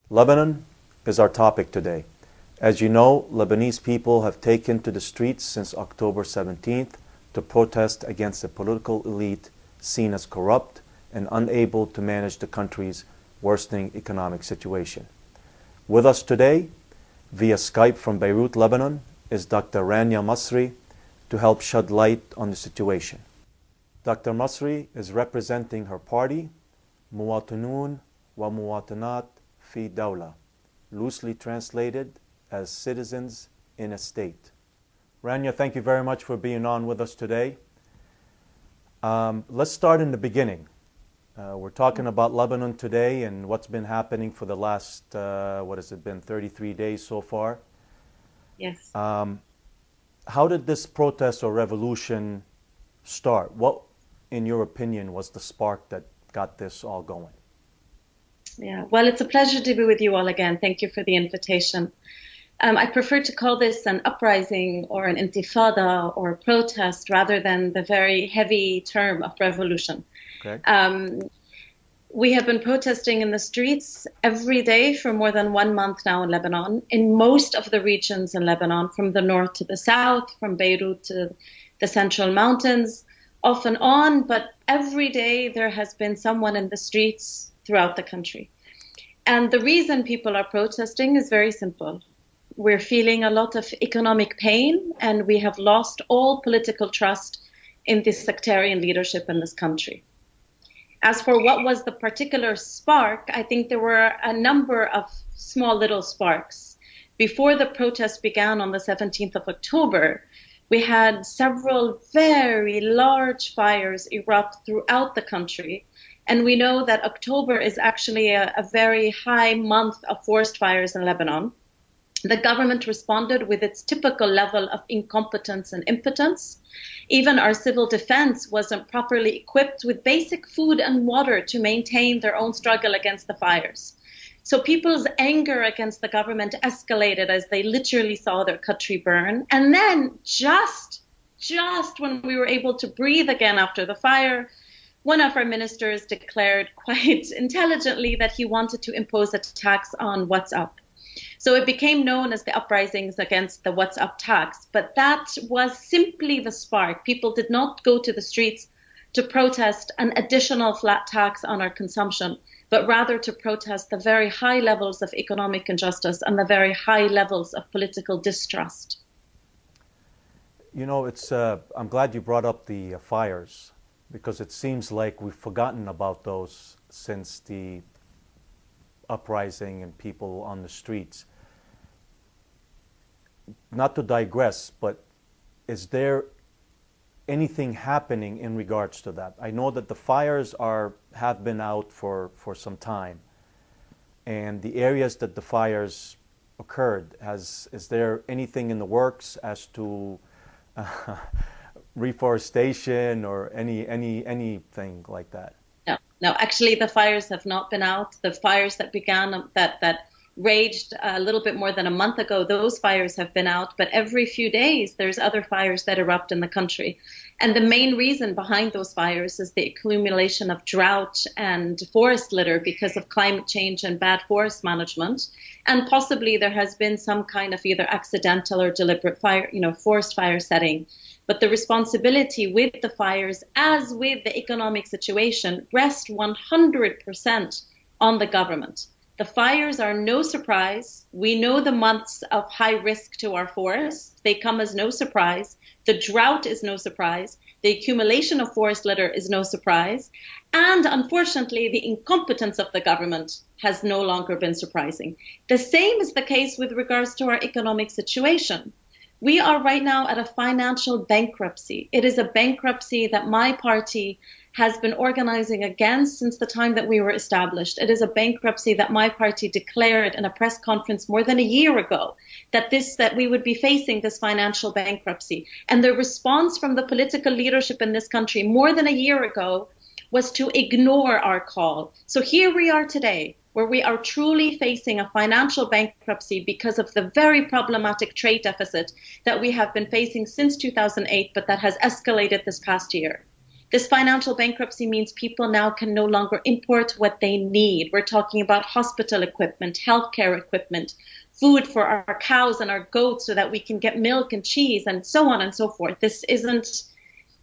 Lebanon is our topic today. As you know, Lebanese people have taken to the streets since October 17th to protest against a political elite seen as corrupt and unable to manage the country's worsening economic situation. With us today, via Skype from Beirut, Lebanon, is Dr. Rania Masri to help shed light on the situation. Dr. Masri is representing her party, Mouwatinoun wa Mouwatinat fi Dawla, loosely translated as citizens in a state. Rania, thank you very much for being on with us today. Let's start in the beginning. We're talking about Lebanon today and what's been happening for the last, 33 days so far. Yes. How did this protest or revolution start? What, in your opinion, was the spark that got this all going? Yeah, well, it's a pleasure to be with you all again. Thank you for the invitation. I prefer to call this an uprising or an intifada or a protest rather than the very heavy term of revolution. Okay. We have been protesting in the streets every day for more than 1 month now in Lebanon, in most of the regions in Lebanon, from the north to the south, from Beirut to the central mountains, off and on, but every day there has been someone in the streets throughout the country. And the reason people are protesting is very simple. We're feeling a lot of economic pain, and we have lost all political trust in the sectarian leadership in this country. As for what was the particular spark, I think there were a number of small little sparks. Before the protest began on the 17th of October, we had several very large fires erupt throughout the country. And we know that October is actually a very high month of forest fires in Lebanon. The government responded with its typical level of incompetence and impotence. Even our civil defense wasn't properly equipped with basic food and water to maintain their own struggle against the fires. So people's anger against the government escalated as they literally saw their country burn. And then just when we were able to breathe again after the fire, one of our ministers declared quite intelligently that he wanted to impose a tax on WhatsApp. So it became known as the uprisings against the WhatsApp tax. But that was simply the spark. People did not go to the streets to protest an additional flat tax on our consumption, but rather to protest the very high levels of economic injustice and the very high levels of political distrust. You know, I'm glad you brought up the fires, because it seems like we've forgotten about those since the uprising and people on the streets. Not to digress, but is there anything happening in regards to that? I know that the fires have been out for some time, and the areas that the fires occurred, is there anything in the works as to reforestation or anything like that? No, actually the fires have not been out. The fires that began, that raged a little bit more than a month ago, those fires have been out. But every few days there's other fires that erupt in the country. And the main reason behind those fires is the accumulation of drought and forest litter because of climate change and bad forest management. And possibly there has been some kind of either accidental or deliberate fire, forest fire setting. But the responsibility with the fires, as with the economic situation, rests 100% on the government. The fires are no surprise. We know the months of high risk to our forests. They come as no surprise. The drought is no surprise. The accumulation of forest litter is no surprise. And unfortunately, the incompetence of the government has no longer been surprising. The same is the case with regards to our economic situation. We are right now at a financial bankruptcy. It is a bankruptcy that my party has been organizing against since the time that we were established. It is a bankruptcy that my party declared in a press conference more than a year ago, that we would be facing this financial bankruptcy. And the response from the political leadership in this country more than a year ago was to ignore our call. So here we are today, where we are truly facing a financial bankruptcy because of the very problematic trade deficit that we have been facing since 2008, but that has escalated this past year. This financial bankruptcy means people now can no longer import what they need. We're talking about hospital equipment, healthcare equipment, food for our cows and our goats so that we can get milk and cheese and so on and so forth. This isn't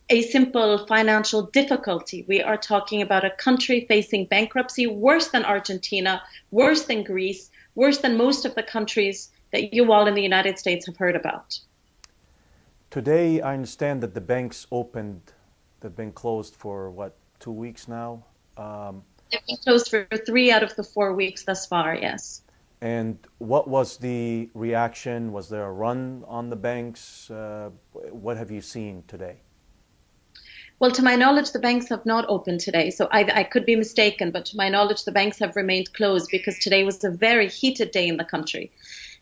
a simple financial difficulty. We are talking about a country facing bankruptcy worse than Argentina, worse than Greece, worse than most of the countries that you all in the United States have heard about. Today, I understand that the banks opened, they've been closed for what, 2 weeks now? They've been closed for 3 out of the 4 weeks thus far, yes. And what was the reaction? Was there a run on the banks? What have you seen today? Well, to my knowledge, the banks have not opened today. So I could be mistaken, but to my knowledge, the banks have remained closed because today was a very heated day in the country.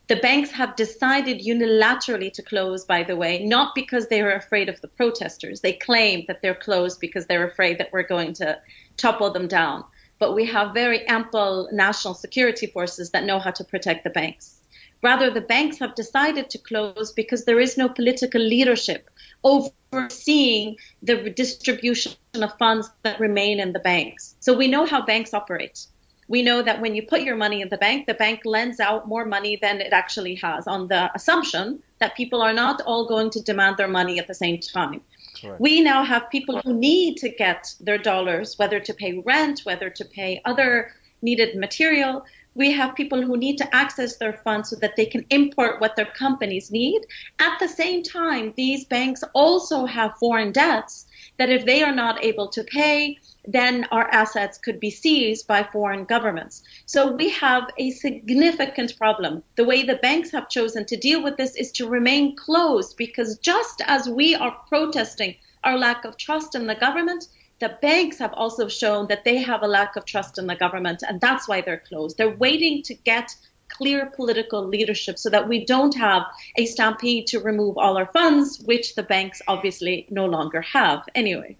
The banks have decided unilaterally to close, by the way, not because they were afraid of the protesters. They claim that they're closed because they're afraid that we're going to topple them down. But we have very ample national security forces that know how to protect the banks. Rather, the banks have decided to close because there is no political leadership overseeing the distribution of funds that remain in the banks. So we know how banks operate. We know that when you put your money in the bank lends out more money than it actually has, on the assumption that people are not all going to demand their money at the same time. Correct. We now have people who need to get their dollars, whether to pay rent, whether to pay other needed material. We have people who need to access their funds so that they can import what their companies need. At the same time, these banks also have foreign debts that if they are not able to pay, then our assets could be seized by foreign governments. So we have a significant problem. The way the banks have chosen to deal with this is to remain closed, because just as we are protesting our lack of trust in the government, the banks have also shown that they have a lack of trust in the government, and that's why they're closed. They're waiting to get clear political leadership so that we don't have a stampede to remove all our funds, which the banks obviously no longer have anyway.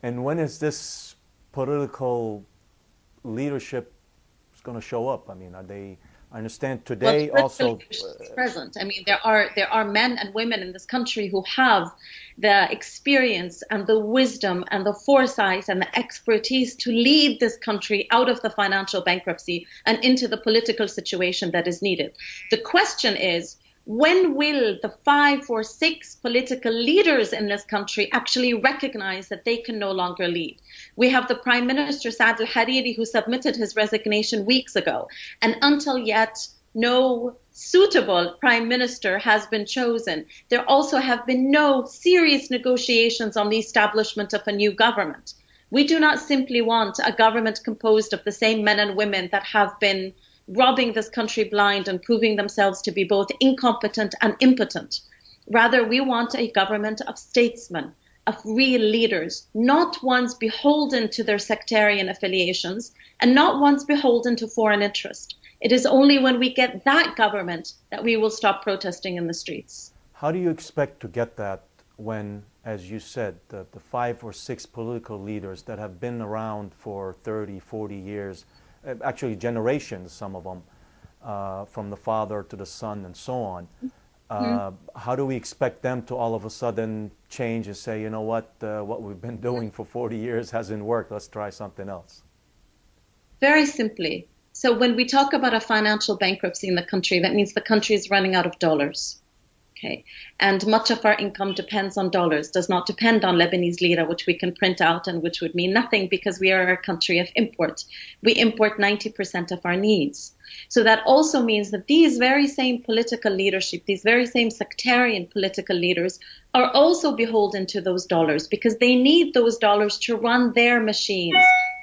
And when is this political leadership going to show up? I mean, are they? I understand today also present. I mean, there are men and women in this country who have the experience and the wisdom and the foresight and the expertise to lead this country out of the financial bankruptcy and into the political situation that is needed. The question is, when will the 5 or 6 political leaders in this country actually recognize that they can no longer lead? We have the Prime Minister, Saad al-Hariri, who submitted his resignation weeks ago. And until yet, no suitable Prime Minister has been chosen. There also have been no serious negotiations on the establishment of a new government. We do not simply want a government composed of the same men and women that have been robbing this country blind and proving themselves to be both incompetent and impotent. Rather, we want a government of statesmen, of real leaders, not ones beholden to their sectarian affiliations and not ones beholden to foreign interest. It is only when we get that government that we will stop protesting in the streets. How do you expect to get that when, as you said, the 5 or 6 political leaders that have been around for 30, 40 years, actually generations, some of them, from the father to the son and so on. How do we expect them to all of a sudden change and say, you know what we've been doing for 40 years hasn't worked, let's try something else? Very simply. So when we talk about a financial bankruptcy in the country, that means the country is running out of dollars. Okay. And much of our income depends on dollars, does not depend on Lebanese lira, which we can print out and which would mean nothing because we are a country of import. We import 90% of our needs. So that also means that these very same political leadership, these very same sectarian political leaders are also beholden to those dollars because they need those dollars to run their machines,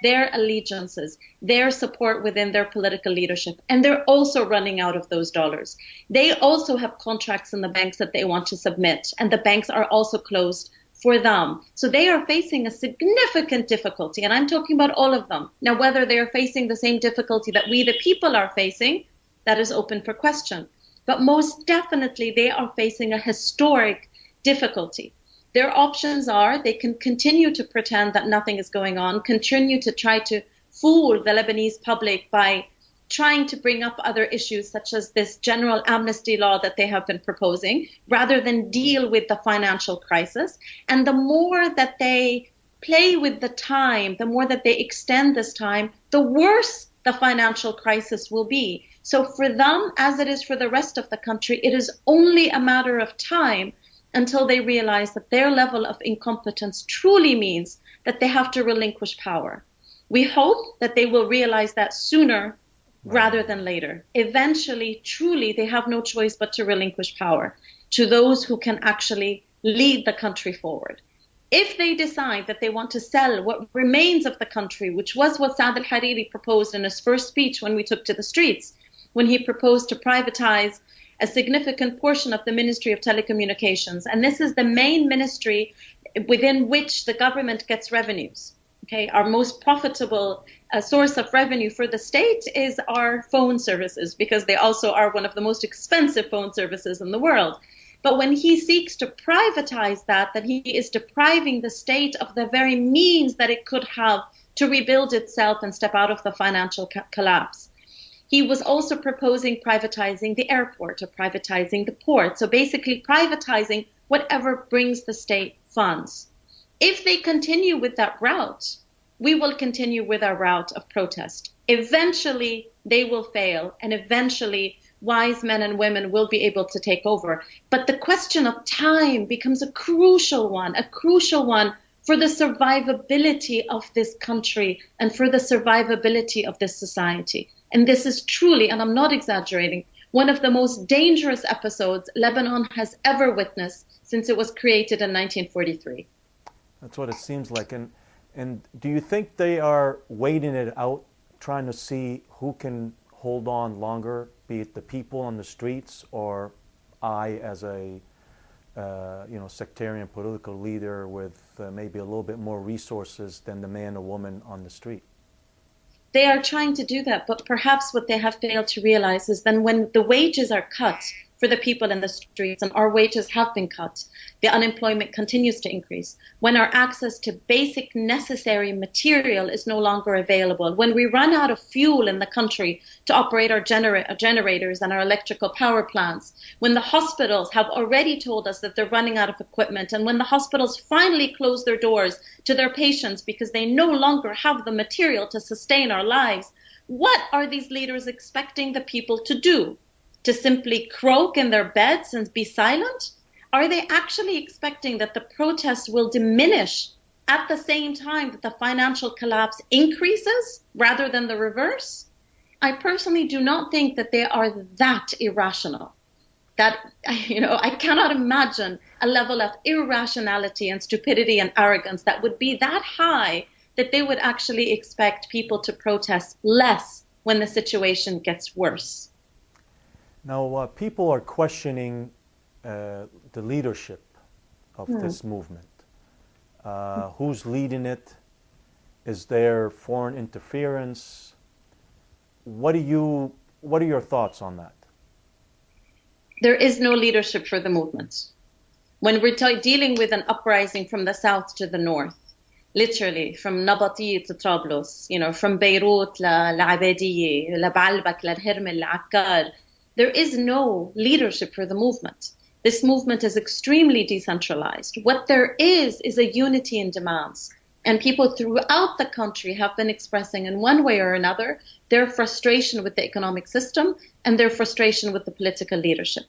their allegiances, their support within their political leadership. And they're also running out of those dollars. They also have contracts in the banks that they want to submit, and the banks are also closed for them. So they are facing a significant difficulty, and I'm talking about all of them. Now, whether they are facing the same difficulty that we, the people, are facing, that is open for question. But most definitely, they are facing a historic difficulty. Their options are they can continue to pretend that nothing is going on, continue to try to fool the Lebanese public by trying to bring up other issues such as this general amnesty law that they have been proposing, rather than deal with the financial crisis. And the more that they play with the time, the more that they extend this time, the worse the financial crisis will be. So for them, as it is for the rest of the country, it is only a matter of time until they realize that their level of incompetence truly means that they have to relinquish power. We hope that they will realize that sooner rather than later. Eventually, truly, they have no choice but to relinquish power to those who can actually lead the country forward. If they decide that they want to sell what remains of the country, which was what Saad al-Hariri proposed in his first speech when we took to the streets, when he proposed to privatize a significant portion of the Ministry of Telecommunications. And this is the main ministry within which the government gets revenues. Okay, our most profitable source of revenue for the state is our phone services, because they also are one of the most expensive phone services in the world. But when he seeks to privatize that, he is depriving the state of the very means that it could have to rebuild itself and step out of the financial collapse. He was also proposing privatizing the airport or privatizing the port. So basically privatizing whatever brings the state funds. If they continue with that route, we will continue with our route of protest. Eventually, they will fail, and eventually wise men and women will be able to take over. But the question of time becomes a crucial one for the survivability of this country and for the survivability of this society. And this is truly, and I'm not exaggerating, one of the most dangerous episodes Lebanon has ever witnessed since it was created in 1943. That's what it seems like. And do you think they are waiting it out, trying to see who can hold on longer, be it the people on the streets or I as a sectarian political leader with maybe a little bit more resources than the man or woman on the street? They are trying to do that, but perhaps what they have failed to realize is then when the wages are cut for the people in the streets, and our wages have been cut, the unemployment continues to increase, when our access to basic necessary material is no longer available, when we run out of fuel in the country to operate our generators and our electrical power plants, when the hospitals have already told us that they're running out of equipment, and when the hospitals finally close their doors to their patients because they no longer have the material to sustain our lives, what are these leaders expecting the people to do? To simply croak in their beds and be silent? Are they actually expecting that the protests will diminish at the same time that the financial collapse increases rather than the reverse? I personally do not think that they are that irrational. That, I cannot imagine a level of irrationality and stupidity and arrogance that would be that high that they would actually expect people to protest less when the situation gets worse. Now, people are questioning the leadership of this movement. Who's leading it? Is there foreign interference? What are your thoughts on that? There is no leadership for the movement. When we're dealing with an uprising from the south to the north, literally from Nabati to Trablus, from Beirut لعبادية, لبعلبك, للهرمل, لعكار, there is no leadership for the movement. This movement is extremely decentralized. What there is a unity in demands. And people throughout the country have been expressing in one way or another their frustration with the economic system and their frustration with the political leadership.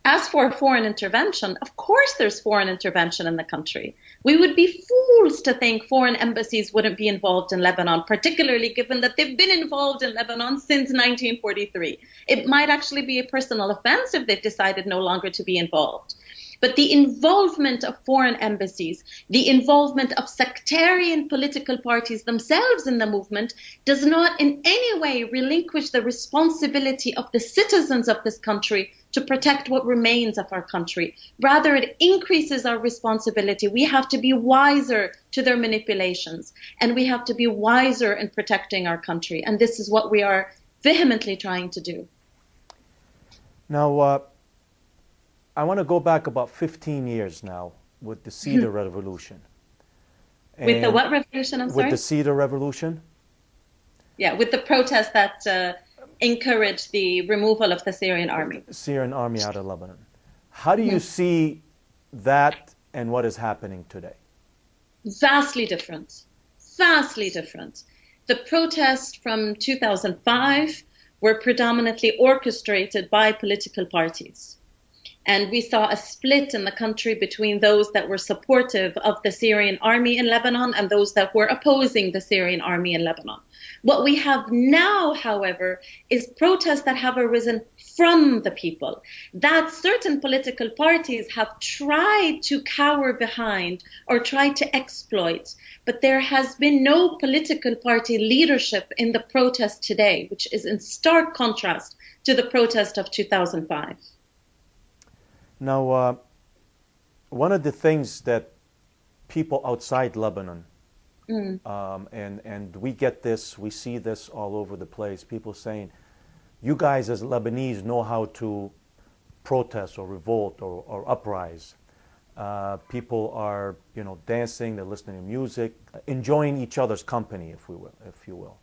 As for foreign intervention, of course there's foreign intervention in the country. We would be fools to think foreign embassies wouldn't be involved in Lebanon, particularly given that they've been involved in Lebanon since 1943. It might actually be a personal offense if they've decided no longer to be involved. But the involvement of foreign embassies, the involvement of sectarian political parties themselves in the movement does not in any way relinquish the responsibility of the citizens of this country to protect what remains of our country. Rather, it increases our responsibility. We have to be wiser to their manipulations, and we have to be wiser in protecting our country. And this is what we are vehemently trying to do. Now, I want to go back about 15 years now with the Cedar Revolution. With the what revolution, I'm sorry? With the Cedar Revolution? Yeah, with the protest that encouraged the removal of the Syrian army. Syrian army out of Lebanon. How do you see that and what is happening today? Vastly different. Vastly different. The protests from 2005 were predominantly orchestrated by political parties. And we saw a split in the country between those that were supportive of the Syrian army in Lebanon and those that were opposing the Syrian army in Lebanon. What we have now, however, is protests that have arisen from the people, that certain political parties have tried to cower behind or tried to exploit. But there has been no political party leadership in the protest today, which is in stark contrast to the protest of 2005. Now, one of the things that people outside Lebanon, and we get this, we see this all over the place, people saying, you guys as Lebanese know how to protest or revolt or uprise. People are, dancing, they're listening to music, enjoying each other's company, if you will.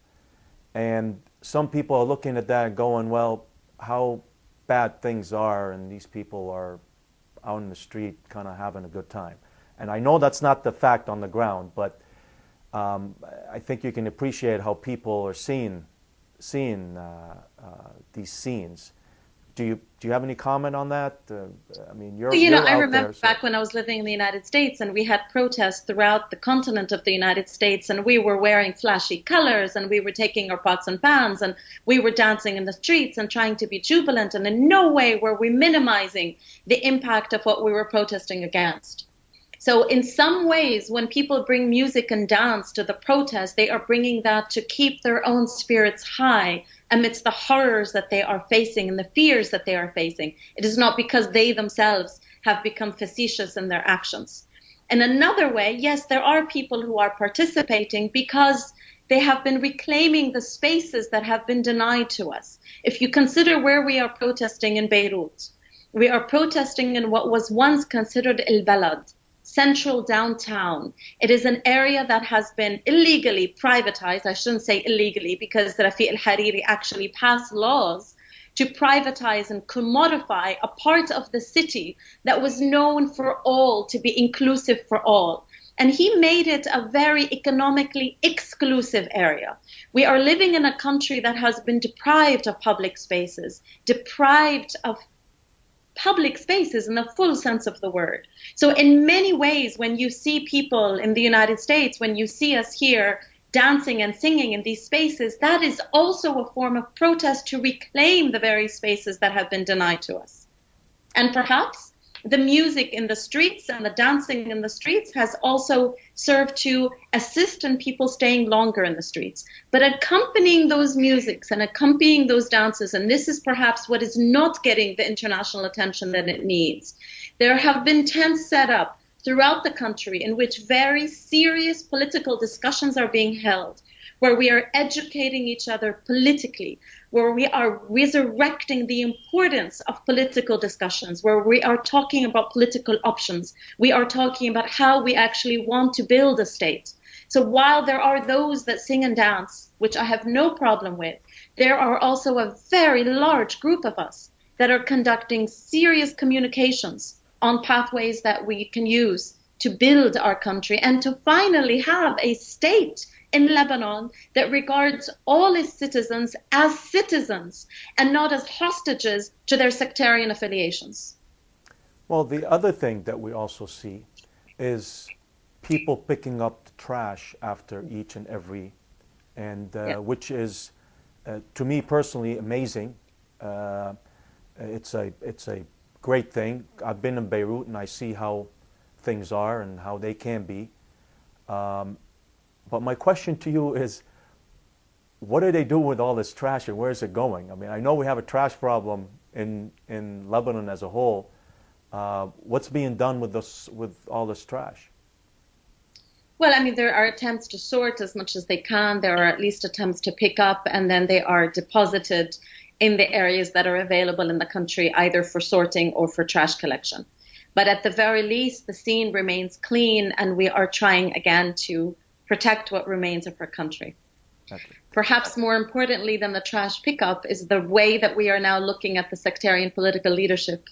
And some people are looking at that and going, well, how bad things are, and these people are out in the street kind of having a good time. And I know that's not the fact on the ground, but I think you can appreciate how people are seeing these scenes. Do you have any comment on that? I mean, you're I out remember there, so. back when I was living in the United States, and we had protests throughout the continent of the United States, and we were wearing flashy colors, and we were taking our pots and pans, and we were dancing in the streets and trying to be jubilant, and in no way were we minimizing the impact of what we were protesting against. So in some ways, when people bring music and dance to the protest, they are bringing that to keep their own spirits high amidst the horrors that they are facing and the fears that they are facing. It is not because they themselves have become facetious in their actions. In another way, yes, there are people who are participating because they have been reclaiming the spaces that have been denied to us. If you consider where we are protesting in Beirut, we are protesting in what was once considered El Balad, central downtown. It is an area that has been illegally privatized. I shouldn't say illegally, because Rafiq al-Hariri actually passed laws to privatize and commodify a part of the city that was known for all, to be inclusive for all. And he made it a very economically exclusive area. We are living in a country that has been deprived of public spaces, deprived of public spaces in the full sense of the word. So in many ways, when you see people in the United States, when you see us here dancing and singing in these spaces, that is also a form of protest to reclaim the very spaces that have been denied to us. And perhaps the music in the streets and the dancing in the streets has also served to assist in people staying longer in the streets. But accompanying those musics and accompanying those dances, and this is perhaps what is not getting the international attention that it needs, there have been tents set up throughout the country in which very serious political discussions are being held, where we are educating each other politically, where we are resurrecting the importance of political discussions, where we are talking about political options. We are talking about how we actually want to build a state. So while there are those that sing and dance, which I have no problem with, there are also a very large group of us that are conducting serious communications on pathways that we can use to build our country and to finally have a state in Lebanon that regards all its citizens as citizens and not as hostages to their sectarian affiliations. Well, the other thing that we also see is people picking up the trash after each and every, and which is, to me personally, amazing. It's a great thing. I've been in Beirut and I see how things are and how they can be. But my question to you is, what do they do with all this trash and where is it going? I mean, I know we have a trash problem in Lebanon as a whole. What's being done with all this trash? Well, I mean, there are attempts to sort as much as they can. There are at least attempts to pick up, and then they are deposited in the areas that are available in the country, either for sorting or for trash collection. But at the very least, the scene remains clean, and we are trying again to protect what remains of our country. Okay. Perhaps more importantly than the trash pickup is the way that we are now looking at the sectarian political leadership.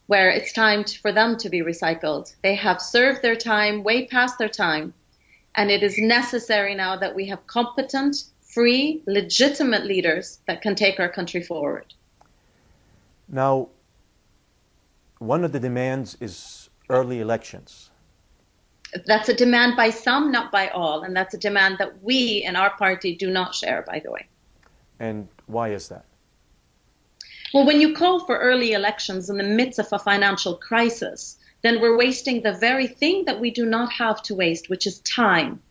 where it's time for them to be recycled. They have served their time, way past their time, and it is necessary now that we have competent, free, legitimate leaders that can take our country forward. Now, one of the demands is early elections. That's a demand by some, not by all, and that's a demand that we in our party do not share, by the way. And why is that? Well, when you call for early elections in the midst of a financial crisis, then we're wasting the very thing that we do not have to waste, which is time.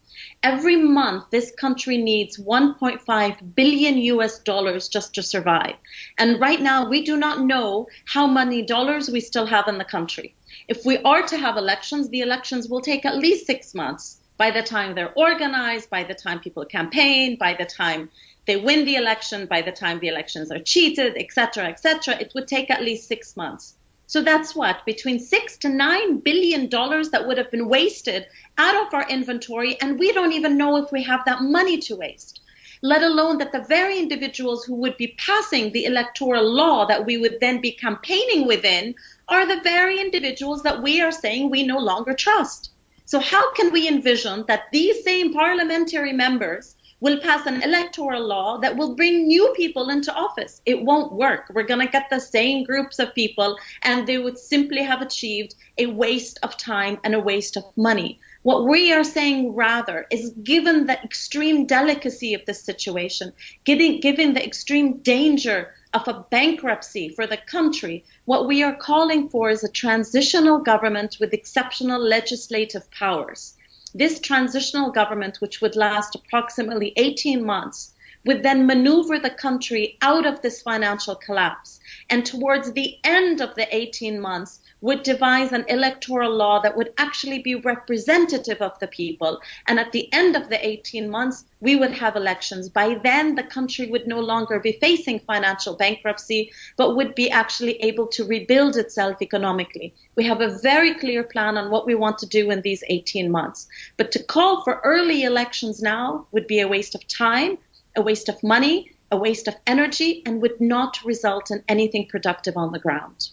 Every month, this country needs 1.5 billion US dollars just to survive. And right now, we do not know how many dollars we still have in the country. If we are to have elections, the elections will take at least 6 months. By the time they're organized, by the time people campaign, by the time they win the election, by the time the elections are cheated, etc., it would take at least 6 months. So that's what, between $6 to $9 billion that would have been wasted out of our inventory, and we don't even know if we have that money to waste, let alone that the very individuals who would be passing the electoral law that we would then be campaigning within are the very individuals that we are saying we no longer trust. So how can we envision that these same parliamentary members will pass an electoral law that will bring new people into office? It won't work. We're going to get the same groups of people, and they would simply have achieved a waste of time and a waste of money. What we are saying rather is, given the extreme delicacy of this situation, given the extreme danger of a bankruptcy for the country, what we are calling for is a transitional government with exceptional legislative powers. This transitional government, which would last approximately 18 months, would then maneuver the country out of this financial collapse. And towards the end of the 18 months, would devise an electoral law that would actually be representative of the people. And at the end of the 18 months, we would have elections. By then, the country would no longer be facing financial bankruptcy, but would be actually able to rebuild itself economically. We have a very clear plan on what we want to do in these 18 months. But to call for early elections now would be a waste of time, a waste of money, a waste of energy, and would not result in anything productive on the ground.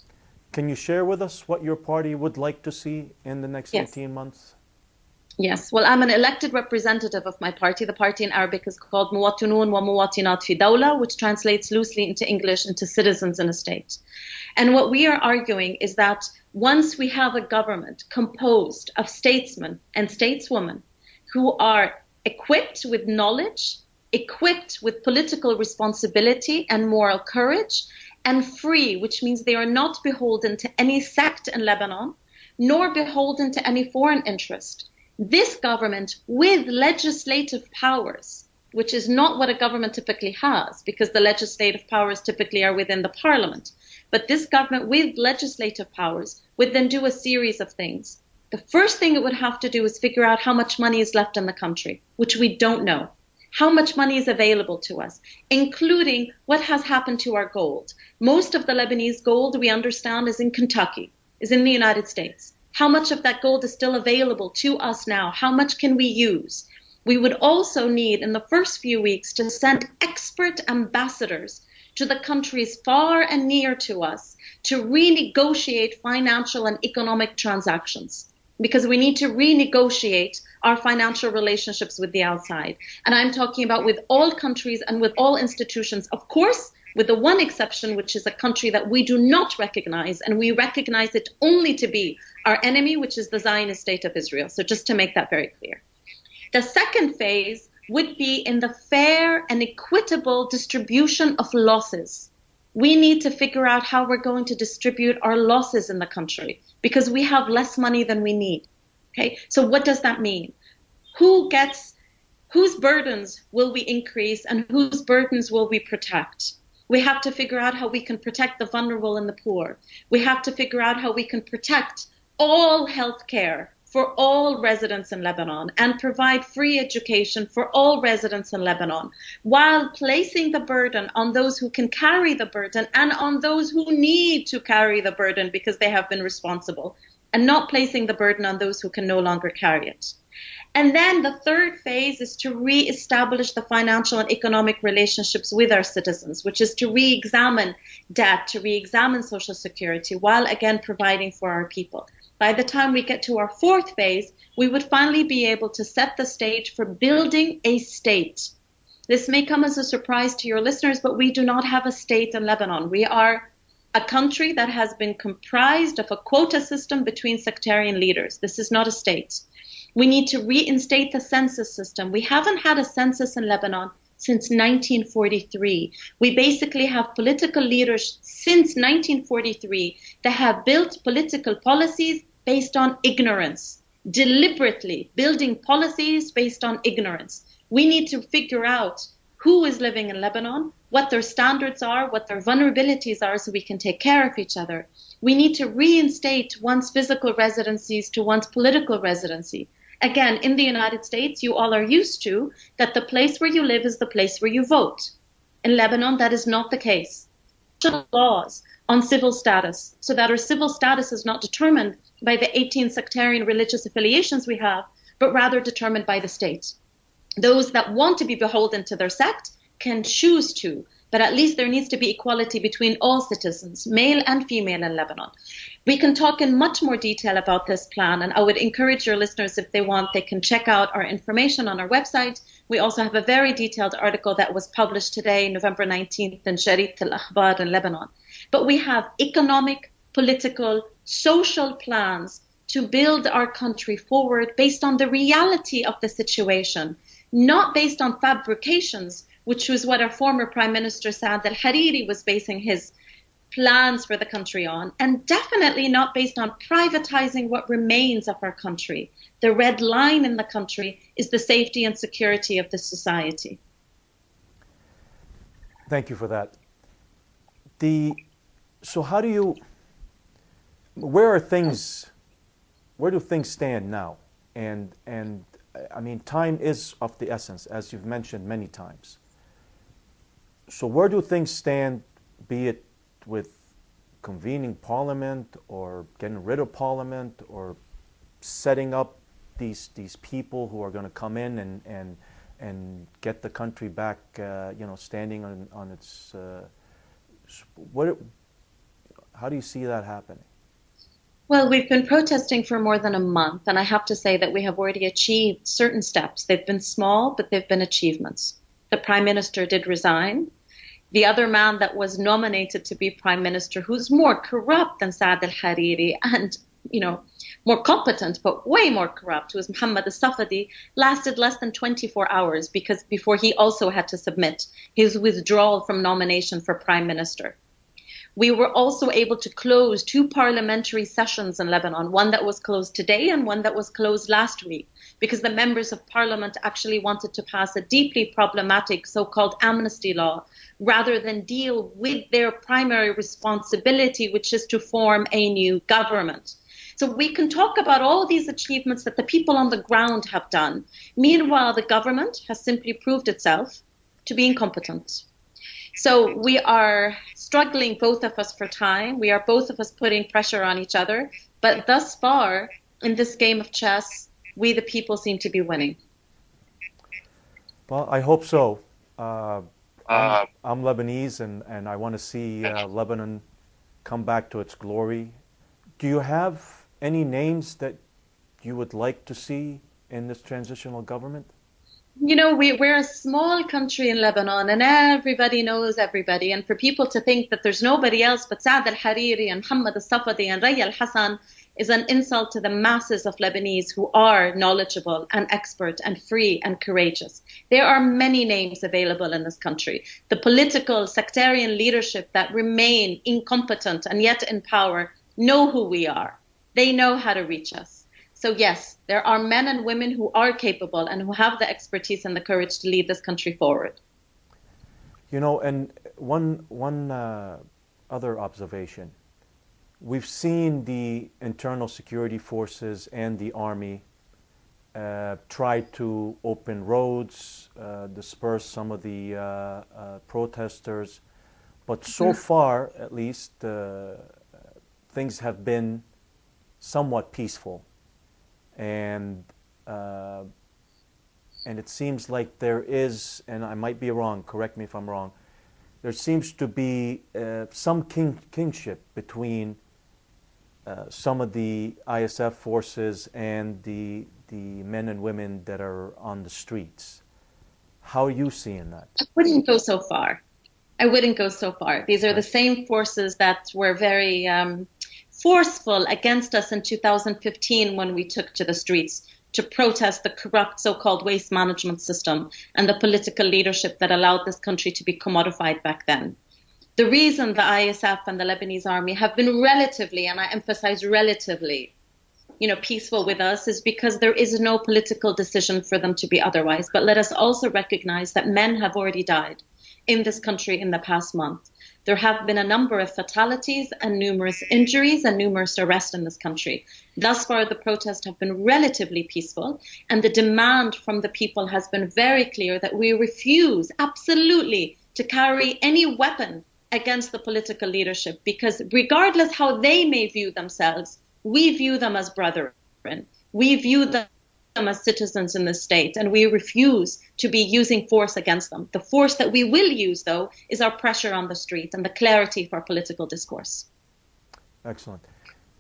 Can you share with us what your party would like to see in the next 18 months? Yes. Well, I'm an elected representative of my party. The party in Arabic is called Mouwatinoun wa Mouwatinat fi Dawla, which translates loosely into English into citizens in a state. And what we are arguing is that once we have a government composed of statesmen and stateswomen who are equipped with knowledge, equipped with political responsibility and moral courage, and free, which means they are not beholden to any sect in Lebanon, nor beholden to any foreign interest. This government with legislative powers, which is not what a government typically has, because the legislative powers typically are within the parliament. But this government with legislative powers would then do a series of things. The first thing it would have to do is figure out how much money is left in the country, which we don't know. How much money is available to us, including what has happened to our gold. Most of the Lebanese gold, we understand, is in Kentucky, is in the United States. How much of that gold is still available to us now? How much can we use? We would also need, in the first few weeks, to send expert ambassadors to the countries far and near to us to renegotiate financial and economic transactions, because we need to renegotiate our financial relationships with the outside. And I'm talking about with all countries and with all institutions, of course, with the one exception, which is a country that we do not recognize, and we recognize it only to be our enemy, which is the Zionist state of Israel. So just to make that very clear. The second phase would be in the fair and equitable distribution of losses. We need to figure out how we're going to distribute our losses in the country, because we have less money than we need. Okay, so what does that mean? Whose burdens will we increase and whose burdens will we protect? We have to figure out how we can protect the vulnerable and the poor. We have to figure out how we can protect all health care for all residents in Lebanon and provide free education for all residents in Lebanon, while placing the burden on those who can carry the burden and on those who need to carry the burden because they have been responsible, and not placing the burden on those who can no longer carry it. And then the third phase is to re-establish the financial and economic relationships with our citizens, which is to re-examine debt, to re-examine social security, while again providing for our people. By the time we get to our fourth phase, we would finally be able to set the stage for building a state. This may come as a surprise to your listeners, but we do not have a state in Lebanon. We are a country that has been comprised of a quota system between sectarian leaders. This is not a state. We need to reinstate the census system. We haven't had a census in Lebanon since 1943. We basically have political leaders since 1943 that have built political policies based on ignorance, deliberately building policies based on ignorance. We need to figure out who is living in Lebanon, what their standards are, what their vulnerabilities are, so we can take care of each other. We need to reinstate one's physical residencies to one's political residency. Again, in the United States, you all are used to that the place where you live is the place where you vote. In Lebanon, that is not the case. Laws on civil status, so that our civil status is not determined by the 18 sectarian religious affiliations we have, but rather determined by the state. Those that want to be beholden to their sect can choose to, but at least there needs to be equality between all citizens, male and female in Lebanon. We can talk in much more detail about this plan, and I would encourage your listeners, if they want, they can check out our information on our website. We also have a very detailed article that was published today, November 19th, in Sharit al-Akhbar in Lebanon. But we have economic, political, social plans to build our country forward based on the reality of the situation, not based on fabrications, which was what our former Prime Minister Saad al-Hariri was basing his plans for the country on, and definitely not based on privatizing what remains of our country. The red line in the country is the safety and security of the society. Thank you for that. So how do you, where do things stand now? And I mean, time is of the essence, as you've mentioned many times. So where do things stand, be it with convening parliament or getting rid of parliament or setting up these people who are going to come in and get the country back, standing on its, how do you see that happening? Well, we've been protesting for more than a month, and I have to say that we have already achieved certain steps. They've been small, but they've been achievements. The Prime Minister did resign. The other man that was nominated to be Prime Minister, who's more corrupt than Saad al-Hariri and, more competent, but way more corrupt, who was Mohammed al-Safadi, lasted less than 24 hours before he also had to submit his withdrawal from nomination for Prime Minister. We were also able to close 2 parliamentary sessions in Lebanon, one that was closed today and one that was closed last week, because the members of parliament actually wanted to pass a deeply problematic so-called amnesty law, rather than deal with their primary responsibility, which is to form a new government. So we can talk about all these achievements that the people on the ground have done. Meanwhile, the government has simply proved itself to be incompetent. So we are struggling, both of us, for time. We are both of us putting pressure on each other. But thus far, in this game of chess, we the people seem to be winning. Well, I hope so. I'm Lebanese, and I want to see Lebanon come back to its glory. Do you have any names that you would like to see in this transitional government? We're a small country in Lebanon, and everybody knows everybody. And for people to think that there's nobody else but Saad al-Hariri and Mohammed al-Safadi and Rania al-Hassan is an insult to the masses of Lebanese who are knowledgeable and expert and free and courageous. There are many names available in this country. The political sectarian leadership that remain incompetent and yet in power know who we are. They know how to reach us. So yes, there are men and women who are capable and who have the expertise and the courage to lead this country forward. And one other observation. We've seen the internal security forces and the army try to open roads, disperse some of the protesters, but so far, at least, things have been somewhat peaceful. And and it seems like there is, and I might be wrong, correct me if I'm wrong, there seems to be some kingship between some of the ISF forces and the men and women that are on the streets. How are you seeing that? I wouldn't go so far. I wouldn't go so far. These are the same forces that were very forceful against us in 2015 when we took to the streets to protest the corrupt so-called waste management system and the political leadership that allowed this country to be commodified back then. The reason the ISF and the Lebanese army have been relatively, and I emphasize relatively, peaceful with us is because there is no political decision for them to be otherwise. But let us also recognize that men have already died in this country in the past month. There have been a number of fatalities and numerous injuries and numerous arrests in this country. Thus far, the protests have been relatively peaceful, and the demand from the people has been very clear that we refuse absolutely to carry any weapon against the political leadership, because regardless how they may view themselves, we view them as brethren. We view them as citizens in the state, and we refuse to be using force against them. The force that we will use, though, is our pressure on the street and the clarity for political discourse. Excellent.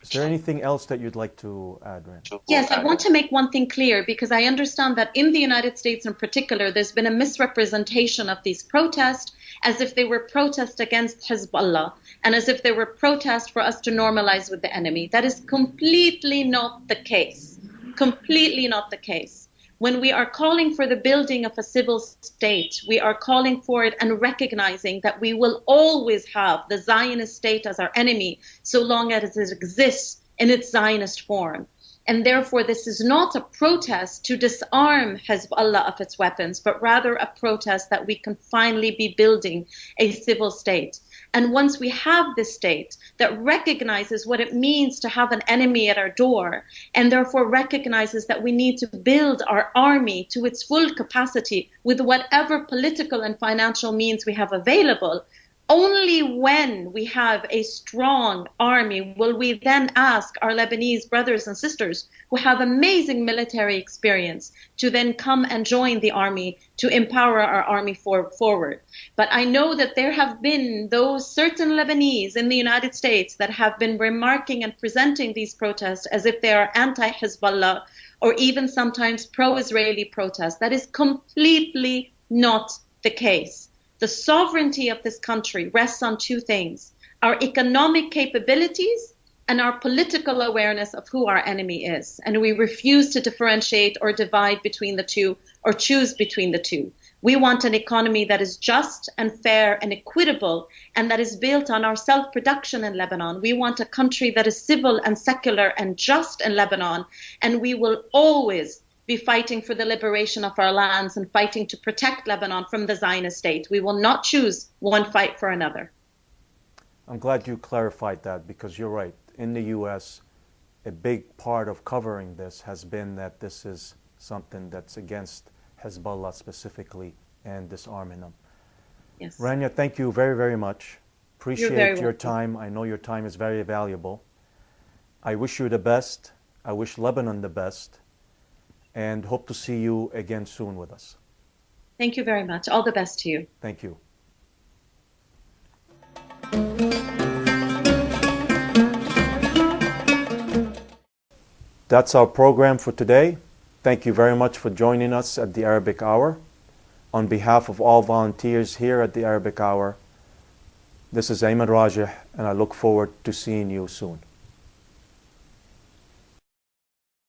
Is there anything else that you'd like to add, Rania? Yes, I want to make one thing clear, because I understand that in the United States in particular, there's been a misrepresentation of these protests as if they were protests against Hezbollah and as if they were protests for us to normalize with the enemy. That is completely not the case. Completely not the case. When we are calling for the building of a civil state, we are calling for it and recognizing that we will always have the Zionist state as our enemy so long as it exists in its Zionist form. And therefore, this is not a protest to disarm Hezbollah of its weapons, but rather a protest that we can finally be building a civil state. And once we have this state that recognizes what it means to have an enemy at our door, and therefore recognizes that we need to build our army to its full capacity with whatever political and financial means we have available, only when we have a strong army will we then ask our Lebanese brothers and sisters who have amazing military experience to then come and join the army to empower our army forward. But I know that there have been those certain Lebanese in the United States that have been remarking and presenting these protests as if they are anti-Hezbollah or even sometimes pro-Israeli protests. That is completely not the case. The sovereignty of this country rests on two things: our economic capabilities and our political awareness of who our enemy is. And we refuse to differentiate or divide between the two or choose between the two. We want an economy that is just and fair and equitable and that is built on our self-production in Lebanon. We want a country that is civil and secular and just in Lebanon. And we will always be fighting for the liberation of our lands and fighting to protect Lebanon from the Zionist state. We will not choose one fight for another. I'm glad you clarified that, because you're right. In the U.S., a big part of covering this has been that this is something that's against Hezbollah specifically and disarming them. Yes. Rania, thank you very, very much. Appreciate your time. I know your time is very valuable. I wish you the best. I wish Lebanon the best, and hope to see you again soon with us. Thank you very much. All the best to you. Thank you. That's our program for today. Thank you very much for joining us at the Arabic Hour. On behalf of all volunteers here at the Arabic Hour, this is Ayman Rajih, and I look forward to seeing you soon.